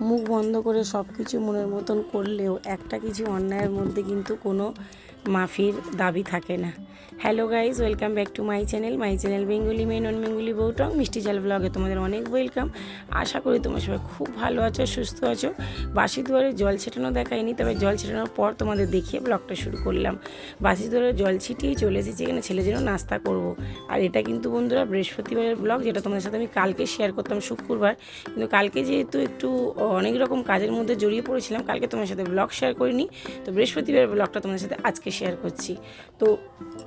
মুখ বন্ধ করে সব কিছু মনের মতন করলেও একটা কিছু অন্যায়ের মধ্যে কিন্তু কোনো মাফির দাবি থাকে না। Hello guys, welcome back to my channel Bengali মেয়ে নন বেঙ্গলি বউটং মিষ্টি চাল ব্লগে তোমাদের অনেক ওয়েলকাম। আশা করি তোমরা সবাই খুব ভালো আছো, সুস্থ আছো। বাসি দুয়ারে জল ছেটানো দেখায়নি, তবে জল ছেটানোর পর তোমাদের দেখিয়ে ব্লগটা শুরু করলাম। বাসি দুয়ারে জল ছিটিয়ে চলে এসেছি এখানে ছেলের জন্য নাস্তা করব। আর এটা কিন্তু বন্ধুরা বৃহস্পতিবারের ব্লগ, যেটা তোমাদের সাথে আমি কালকে শেয়ার করতাম শুক্রবার, কিন্তু কালকে যেহেতু একটু অনেক রকম কাজের মধ্যে জড়িয়ে পড়েছিলাম, কালকে তোমার সাথে ব্লগ শেয়ার করিনি। তো বৃহস্পতিবার ব্লগটা তোমাদের সাথে আজকে শেয়ার করছি। তো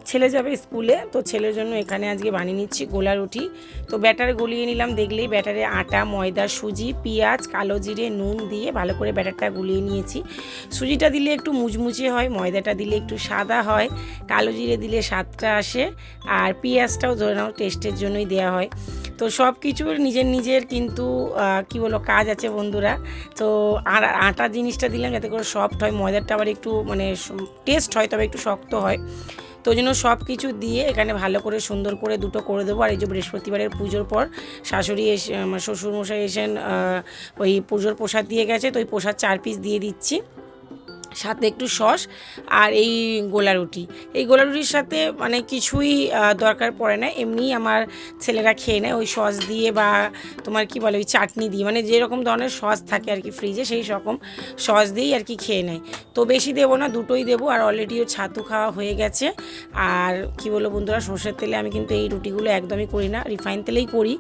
ছেলে যাবে স্কুলে, তো ছেলের জন্য এখানে আজকে বানিয়ে নিচ্ছি গোলা রুটি। তো ব্যাটার গলিয়ে নিলাম, দেখলেই ব্যাটারে আটা, ময়দা, সুজি, পেঁয়াজ, কালো জিরে, নুন দিয়ে ভালো করে ব্যাটারটা গুলিয়ে নিয়েছি। সুজিটা দিলে একটু মুচমুচে হয়, ময়দাটা দিলে একটু সাদা হয়, কালো জিরে দিলে স্বাদটা আসে, আর পেঁয়াজটাও ধরে নাও টেস্টের জন্যই দেওয়া হয়। তো সব কিছুর নিজের কিন্তু কি বলো কাজ আছে বন্ধুরা। তো আর আটা জিনিসটা দিলাম যাতে করে সফট হয়, ময়দাটা আবার একটু মানে টেস্ট হয় তবে একটু শক্ত হয়। তো ওই জন্য সব কিছু দিয়ে এখানে ভালো করে সুন্দর করে দুটো করে দেবো। আর এই যে বৃহস্পতিবারের পুজোর পর শাশুড়ি এসে আমার শ্বশুরমশাই এসেন ওই পুজোর প্রসাদ দিয়ে গেছে, তো ওই প্রসাদ 4 পিস দিয়ে দিচ্ছি, সাথে একটু সস। আর এই গোলা রুটি, এই গোলা রুটির সাথে মানে কিছুই দরকার পড়ে না, এমনিই আমার ছেলেরা খেয়ে নেয় ওই সস দিয়ে, বা তোমার কি বলে ওই চাটনি দিয়ে, মানে যেরকম ধরনের সস থাকে আর কি ফ্রিজে, সেই রকম সস দিয়েই আর কি খেয়ে নেয়। তো বেশি দেবো না, দুটোই দেবো। আর অলরেডিও ছাতু খাওয়া হয়ে গেছে। আর কি বলো বন্ধুরা, সর্ষের তেলে আমি কিন্তু এই রুটিগুলো একদমই করি না, রিফাইন তেলেই করি।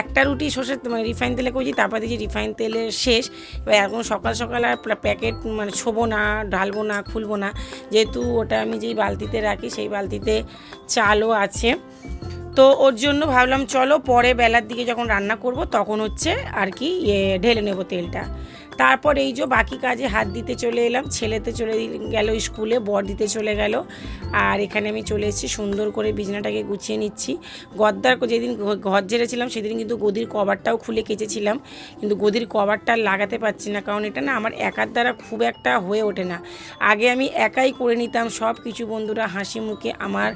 একটা রুটি সর্ষের মানে রিফাইন তেলে করেছি, তারপর দেখি রিফাইন তেলের শেষ। এবার এখন সকাল সকাল আর প্যাকেট মানে ছোবো না, ঢালবো না, খুলবো না, যেহেতু ওটা আমি যেই বালতিতে রাখি সেই বালতিতে চালও আছে। তো ওর জন্য ভাবলাম চলো পরে বেলার দিকে যখন রান্না করব তখন হচ্ছে আর কি ঢেলে নেব তেলটা। তারপর এই যে বাকি কাজে হাত দিতে চলে এলাম। ছেলেতে চলে গেল স্কুলে, বর দিতে চলে গেল। আর এখানে আমি চলে এসেছি, সুন্দর করে বিছানাটাকে গুছিয়ে নিচ্ছি। গদ্দার যেদিন ঘর ঝেড়েছিলাম সেদিন কিন্তু গদির কভারটাও খুলে কেচেছিলাম, কিন্তু গদির কভারটা লাগাতে পারছি না, কারণ এটা না আমার একার দ্বারা খুব একটা হয়ে ওঠে না। আগে আমি একাই করে নিতাম সব কিছু বন্ধুরা, হাসি মুখে, আমার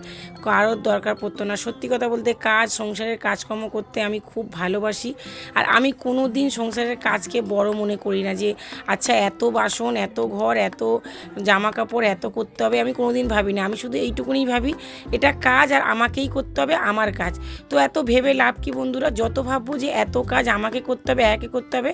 কারোর দরকার পড়তো না। সত্যি কথা বলতে কাজ, সংসারের কাজকর্ম করতে আমি খুব ভালোবাসি। আর আমি কোনো দিন সংসারের কাজকে বড় মনে করি না, যে আচ্ছা এত বাসন, এত ঘর, এত জামা কাপড়, এত করতে হবে, আমি কোনো দিন ভাবি না। আমি শুধু এইটুকুনি ভাবি, এটা কাজ আর আমাকেই করতে হবে, আমার কাজ। তো এত ভেবে লাভ কি বন্ধুরা, যত ভাববো যে এত কাজ আমাকে করতে হবে, একে করতে হবে,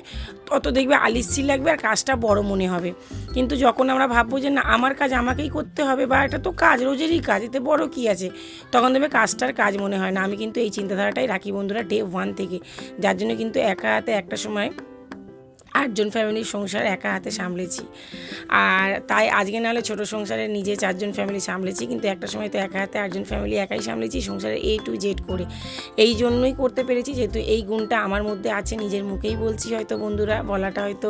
তত দেখবে আলিস্যি লাগবে আর কাজটা বড় মনে হবে। কিন্তু যখন আমরা ভাববো যে না আমার কাজ আমাকেই করতে হবে, বা এটা তো কাজ, রোজেরই কাজ, এতে বড় কী আছে, তখন দেখবে কাজটার কাজ মনে হয় না। আমি কিন্তু এই চিন্তাধারাটাই রাখি বন্ধুরা ডে 1 থেকে, যার জন্য কিন্তু একা হাতে একটা সময় 8 জন ফ্যামিলির সংসার একা হাতে সামলেছি। আর তাই আজকে নাহলে ছোটো সংসারে নিজে 4 জন ফ্যামিলি সামলেছি, কিন্তু একটা সময় তো একা হাতে 8 জন ফ্যামিলি একাই সামলেছি, সংসারের A to Z করে। এই জন্যই করতে পেরেছি যেহেতু এই গুণটা আমার মধ্যে আছে, নিজের মুখেই বলছি। হয়তো বন্ধুরা বলাটা হয়তো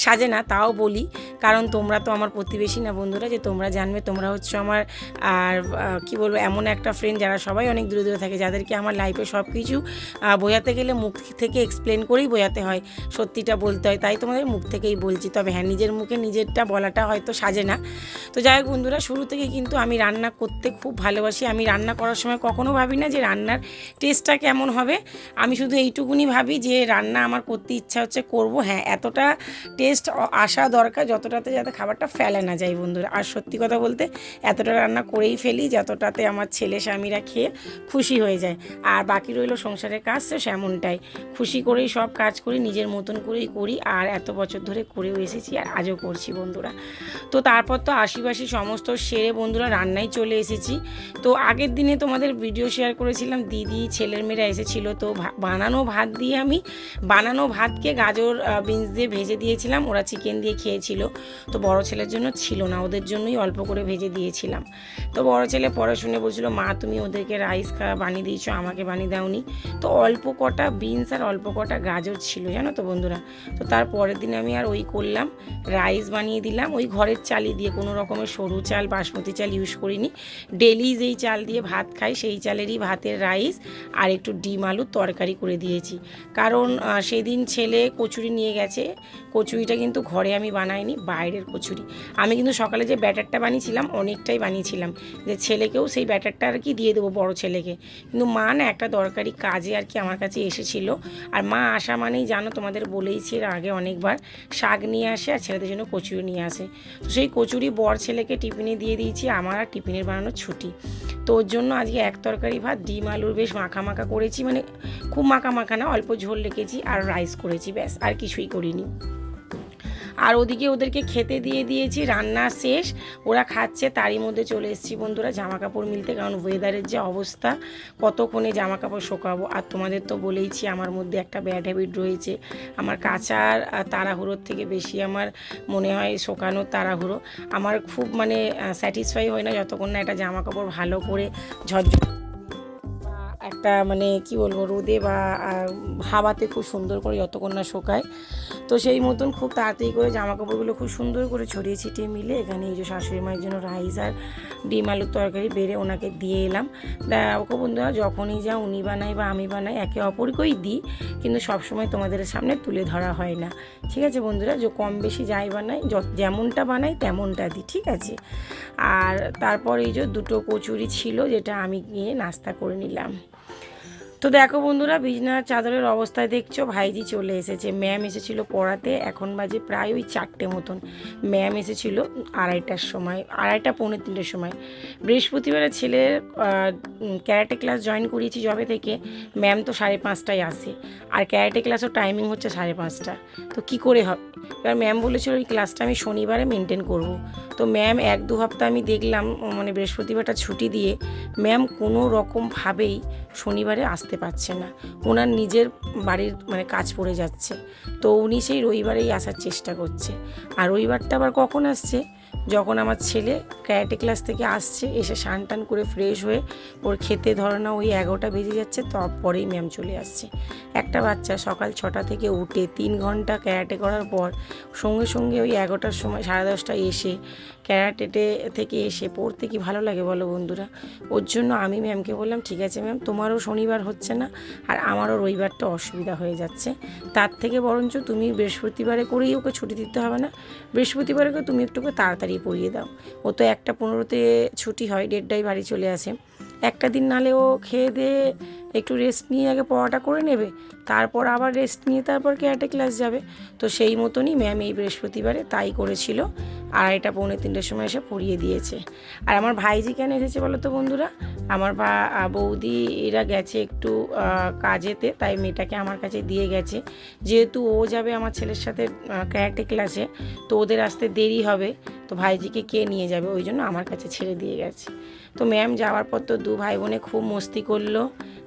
সাজে না, তাও বলি, কারণ তোমরা তো আমার প্রতিবেশী না বন্ধুরা, যে তোমরা জানবে, তোমরা হচ্ছে আমার আর কি বলবো এমন একটা ফ্রেন্ড যারা সবাই অনেক দূরে দূরে থাকে, যাদেরকে আমার লাইফে সব কিছু বোঝাতে গেলে মুখ থেকে এক্সপ্লেন করেই বোঝাতে হয়, সত্যিটা বলতে হয়। তাই তোমাদের মুখ থেকেই বলছি, তবে হ্যাঁ নিজের মুখে নিজেরটা বলাটা হয়তো সাজে না। তো যাই হোক বন্ধুরা, শুরু থেকে কিন্তু আমি রান্না করতে খুব ভালোবাসি। আমি রান্না করার সময় কখনো ভাবি না যে রান্নার টেস্টটা কেমন হবে, আমি শুধু এইটুকুনি ভাবি যে রান্না আমার করতে ইচ্ছা হচ্ছে, করব, হ্যাঁ এতটা টেস্ট আসা দরকার যতটাতে যাতে খাবারটা ফেলে না যায় বন্ধুরা। আর সত্যি কথা বলতে এতটা রান্না করেই ফেলি যতটাতে আমার ছেলে স্বামীরা খেয়ে খুশি হয়ে যায়। আর বাকি রইল সংসারের কাজ, তো সেমনটাই খুশি করেই সব কাজ করি, নিজের মতন করেই করি। আর এত বছর ধরে করেও এসেছি আর আজও করছি বন্ধুরা। তো তারপর তো আশিবাসি সমস্ত সেরে বন্ধুরা রান্নায় চলে এসেছি। তো আগের দিনে তোমাদের ভিডিও শেয়ার করেছিলাম, দিদি ছেলের মেয়েরা এসেছিলো, তো বানানো ভাত দিয়ে আমি বানানো ভাতকে গাজর বিনস দিয়ে ভেজে দিয়েছিলাম, ওরা চিকেন দিয়ে খেয়েছিল। তো বড় ছেলের জন্য ছিল না, ওদের জন্যই অল্প করে ভেজে দিয়েছিলাম। তো বড় ছেলে পরে শুনে বলছিল, মা তুমি ওদেরকে রাইস বানিয়ে দিয়েছো, আমাকে বানিয়ে দাওনি। তো অল্প কটা বিনস আর অল্প কটা গাজর ছিল জানো তো বন্ধুরা। তো তার পরের দিন আমি আর ওই করলাম, রাইস বানিয়ে দিলাম ওই ঘরের চালই দিয়ে, কোনো রকমের সরু চাল বাসমতি চাল ইউজ করিনি। ডেলি যেই চাল দিয়ে ভাত খাই সেই চালেরই ভাতের রাইস আর একটু ডিম আলুর তরকারি করে দিয়েছি। কারণ সেদিন ছেলে কচুরি নিয়ে গেছে, কচুরিটা কিন্তু ঘরে আমি বানাইনি, বাইরের কচুরি। আমি কিন্তু সকালে যে ব্যাটারটা বানিয়েছিলাম অনেকটাই বানিয়েছিলাম, যে ছেলেকেও সেই ব্যাটারটা আর কি দিয়ে দেবো বড় ছেলেকে। কিন্তু মা না একটা দরকারি কাজে আর কি আমার কাছে এসেছিলো। আর মা আসা মানেই জানো, তোমাদের বলেইছি এর আগে আগে অনেকবার শাক নিয়ে আসে আর ছেলেদের জন্য কচুরি নিয়ে আসে। তো সেই কচুরি বর ছেলেকে টিফিনে দিয়ে দিয়েছি, আমার আর টিফিনের বানানোর ছুটি। তো ওর জন্য আজকে এক তরকারি ভাত, ডিম আলুর বেশ মাখা মাখা করেছি, মানে খুব মাখা মাখা না, অল্প ঝোল রেখেছি, আর রাইস করেছি, ব্যাস আর কিছুই করিনি। আর ওদিকে ওদেরকে খেতে দিয়ে দিয়েছি, রান্না শেষ, ওরা খাচ্ছে, তারই মধ্যে চলে এসেছি বন্ধুরা জামা কাপড় মিলতে, কারণ ওয়েদারের যে অবস্থা কতক্ষণে জামা কাপড় শোকাবো। আর তোমাদের তো বলেইছি আমার মধ্যে একটা ব্যাড হ্যাবিট রয়েছে, আমার কাচার তাড়াহুড়োর থেকে বেশি আমার মনে হয় শোকানোর তাড়াহুড়ো। আমার খুব মানে স্যাটিসফাই হয় না যতক্ষণ না একটা জামা কাপড় ভালো করে ঝরঝর একটা মানে কি বলবো রোদে বা হাওয়াতে খুব সুন্দর করে যতক্ষণ না শোকায়। তো সেই মতন খুব তাড়াতাড়ি করে জামা কাপড়গুলো খুব সুন্দর করে ছড়িয়ে ছিটিয়ে মিলে এখানে এই যে শাশুড়ি মায়ের জন্য রাইস আর ডিম আলুর তরকারি বেড়ে ওনাকে দিয়ে এলাম। ওকে বন্ধুরা যখনই যা উনি বানাই বা আমি বানাই একে অপরকেই দিই, কিন্তু সবসময় তোমাদের সামনে তুলে ধরা হয় না, ঠিক আছে বন্ধুরা? যে কম বেশি যাই বানাই, যেমনটা বানাই তেমনটা দিই, ঠিক আছে? আর তারপর এই যে দুটো কচুরি ছিল যেটা আমি গিয়ে নাস্তা করে নিলাম। তো দেখো বন্ধুরা, বিছনার চাদরের অবস্থায় দেখছো ভাইজি চলে এসেছে, ম্যাম এসেছিলো পড়াতে, এখন বাজে প্রায় ওই 4টে মতন। ম্যাম এসেছিলো 2:30টার সময়, 2:30 পৌনে 3টের সময়। বৃহস্পতিবারে ছেলের ক্যারাটে ক্লাস জয়েন করিয়েছি যবে থেকে, ম্যাম তো 5:30টায় আসে, আর ক্যারাটে ক্লাসও টাইমিং হচ্ছে 5:30টা। তো কি করে হবে? এবার ম্যাম বলেছিল ওই ক্লাসটা আমি শনিবারে মেনটেন করব। তো ম্যাম 1-2 সপ্তাহ আমি দেখলাম মানে বৃহস্পতিবারটা ছুটি দিয়ে ম্যাম কোনো রকমভাবেই শনিবারে আসতে পারছে না, ওনার নিজের বাড়ির মানে কাজ পড়ে যাচ্ছে। তো উনি সেই রবিবারেই আসার চেষ্টা করছে। আর রবিবারটা আবার কখন আসছে? যখন আমার ছেলে ক্যারাটে ক্লাস থেকে আসছে, এসে স্নান টান করে ফ্রেশ হয়ে ওর খেতে ধরে না ওই 11টা বেজে যাচ্ছে, তারপরেই ম্যাম চলে আসছে। একটা বাচ্চা সকাল 6টা থেকে উঠে 3 ঘন্টা ক্যারাটে করার পর সঙ্গে সঙ্গে ওই 11টার সময় 10:30টায় এসে ক্যারাটেতে থেকে এসে পড়তে কি ভালো লাগে বলো বন্ধুরা? ওর জন্য আমি ম্যামকে বললাম ঠিক আছে ম্যাম, তোমারও শনিবার হচ্ছে না আর আমারও রবিবারটা অসুবিধা হয়ে যাচ্ছে, তার থেকে বরঞ্চ তুমি বৃহস্পতিবারে করেই ওকে ছুটি দিতে হবে না, বৃহস্পতিবারে তুমি একটু তাড়াতাড়ি পড়িয়ে দাও। ও তো 1:15-তে ছুটি হয়, 1:30টায় বাড়ি চলে আসে। একটা দিন নালে ও খেয়ে দিয়ে একটু রেস্ট নিয়ে আগে পড়াটা করে নেবে, তারপর আবার রেস্ট নিয়ে তারপর ক্যারাটে ক্লাস যাবে। তো সেই মতনই ম্যাম এই বৃহস্পতিবারে তাই করেছিল, 2:30 পৌনে 3টের সময় এসে পড়িয়ে দিয়েছে। আর আমার ভাইজি কেন এসেছে বলো তো বন্ধুরা? আমার বৌদি এরা গেছে একটু কাজেতে, তাই মেয়েটাকে আমার কাছে দিয়ে গেছে, যেহেতু ও যাবে আমার ছেলের সাথে ক্যারাটে ক্লাসে, তো ওদের আসতে দেরি হবে, তো ভাইজিকে কে নিয়ে যাবে, ওই জন্য আমার কাছে ছেড়ে দিয়ে গেছে। তো ম্যাম যাওয়ার পর তো 2 ভাই বোনে খুব মস্তি করলো,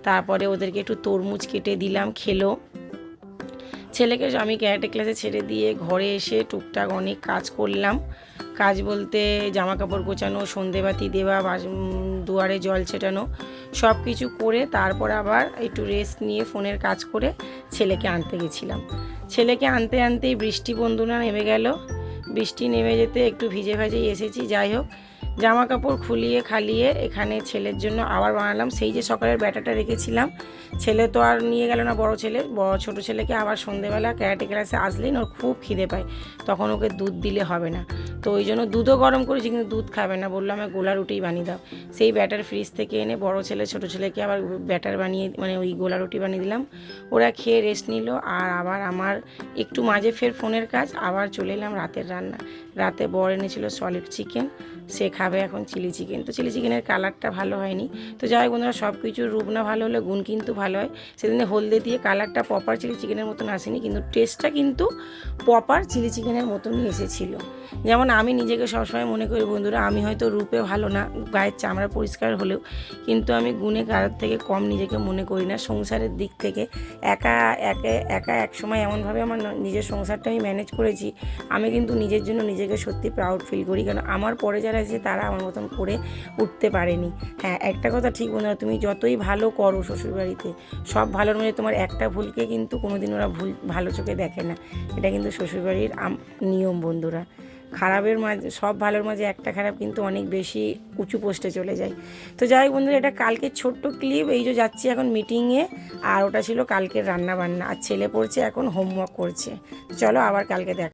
তারপরে ওদেরকে একটু তরমুজ কেটে দিলাম, খেলো। ছেলেকে আমি ক্যারাটে ক্লাসে ছেড়ে দিয়ে ঘরে এসে টুকটাক অনেক কাজ করলাম। কাজ বলতে জামা কাপড় গোছানো, সন্ধেবাতি দেওয়া, দুয়ারে জল ছেটানো, সব কিছু করে তারপর আবার একটু রেস্ট নিয়ে ফোনের কাজ করে ছেলেকে আনতে গেছিলাম। ছেলেকে আনতে আনতেই বৃষ্টি বন্ধুরা নেমে গেল। বৃষ্টি নেমে যেতে একটু ভিজে ভাজেই এসেছি। যাই হোক, জামা কাপড় খুলিয়ে খালিয়ে এখানে ছেলের জন্য আবার বানালাম সেই যে সকালের ব্যাটাটা রেখেছিলাম। ছেলে তো আর নিয়ে গেল না, ছোটো ছেলেকে আবার সন্ধেবেলা ক্যারাটে ক্লাসে আসলেই ওর খুব খিদে পায়, তখন ওকে দুধ দিলে হবে না, তো ওই জন্য দুধও গরম করেছি, কিন্তু দুধ খাবে না, বললো আমাকে গোলা রুটিই বানিয়ে দাও। সেই ব্যাটার ফ্রিজ থেকে এনে বড় ছেলে ছোটো ছেলেকে আবার ব্যাটার বানিয়ে মানে ওই গোলা রুটি বানিয়ে দিলাম। ওরা খেয়ে রেস্ট নিল, আর আবার আমার একটু মাঝে ফের ফোনের কাজ, আবার চলে এলাম রাতের রান্না। রাতে বর এনেছিল সলিড চিকেন, সে খাবে এখন চিলি চিকেন। তো চিলি চিকেনের কালারটা ভালো হয়নি, তো যাই হোক বন্ধুরা, সব কিছুর রূপ না ভালো হলে গুণ কিন্তু ভালো হয়। সেদিনে হলদে দিয়ে কালারটা প্রপার চিলি চিকেনের মতন আসেনি, কিন্তু টেস্টটা কিন্তু প্রপার চিলি চিকেনের মতনই এসেছিলো। যেমন আমি নিজেকে সবসময় মনে করি বন্ধুরা, আমি হয়তো রূপে ভালো না, গায়ের চামড়া পরিষ্কার হলেও, কিন্তু আমি গুণে কারোর থেকে কম নিজেকে মনে করি না। সংসারের দিক থেকে একা এক সময় এমনভাবে আমার নিজের সংসারটা আমি ম্যানেজ করেছি, আমি কিন্তু নিজের জন্য নিজেকে সত্যি প্রাউড ফিল করি, কারণ আমার পরে যারা আছে তারা আমার মতন করে উঠতে পারেনি। হ্যাঁ, একটা কথা ঠিক বন্ধুরা, তুমি যতই ভালো করো শ্বশুরবাড়িতে, সব ভালোর মধ্যে তোমার একটা ভুলকে কিন্তু কোনোদিন ওরা ভালো চোখে দেখে না, এটা কিন্তু শ্বশুরবাড়ির নিয়ম বন্ধুরা। খারাপের মাঝে, সব ভালোর মাঝে একটা খারাপ কিন্তু অনেক বেশি উঁচু পোস্টে চলে যায়। তো যাই হোক বন্ধুরা, এটা কালকের ছোট্ট ক্লিপ। এই যে যাচ্ছি এখন মিটিংয়ে, আর ওটা ছিল কালকের রান্না বান্না, আর ছেলে পড়ছে এখন হোমওয়ার্ক করছে। চলো আবার কালকে দেখা।